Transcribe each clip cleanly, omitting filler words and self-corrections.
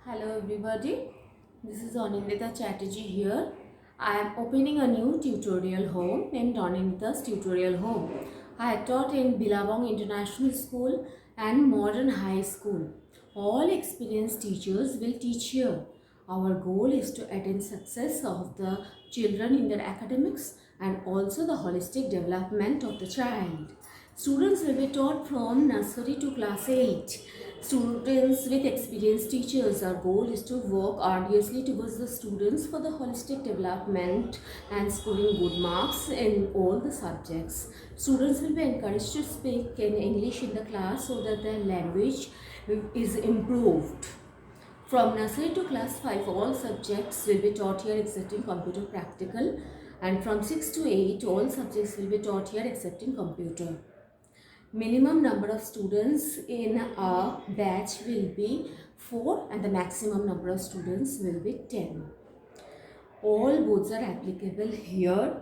Hello everybody, this is Anindita Chatterjee here. I am opening a new tutorial home named Anindita's Tutorial Home. I taught in Billabong International School and Modern High School. All experienced teachers will teach here. Our goal is to attain success of the children in their academics and also the holistic development of the child. Students will be taught from nursery to class 8. Students with experienced teachers, our goal is to work arduously towards the students for the holistic development and scoring good marks in all the subjects. Students will be encouraged to speak in English in the class so that their language is improved. From nursery to class 5, all subjects will be taught here excepting computer practical, and from 6 to 8, all subjects will be taught here excepting computer. Minimum number of students in a batch will be 4 and the maximum number of students will be 10. All boards are applicable here.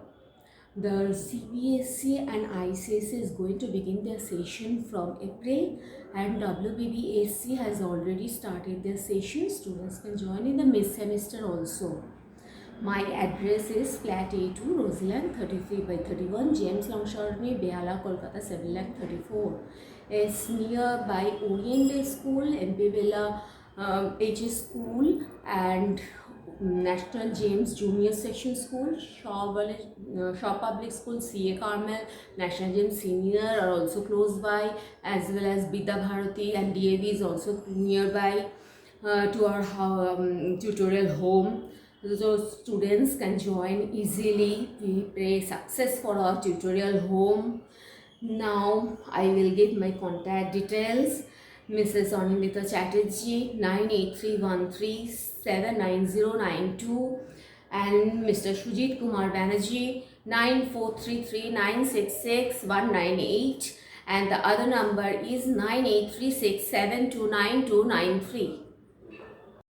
The CBSE and ICSE is going to begin their session from April, and WBBSC has already started their session. Students can join in the mid-semester also. My address is flat A2, Roseland 33/31, James Longshawnee, Behala, Kolkata 7,34,000. It's nearby Orient Day School, MP Villa HS School, and National James Junior Section School, Shaw Public School, CA Carmel, National James Senior are also close by, as well as Bidya Bharati and DAV is also nearby to our tutorial home. So students can join easily. We pray success for our tutorial home. Now I will give my contact details. Mrs. Anindita Chatterjee 98313799092 and Mr. Sujit Kumar Banerjee 9433966198, and the other number is 9836729293.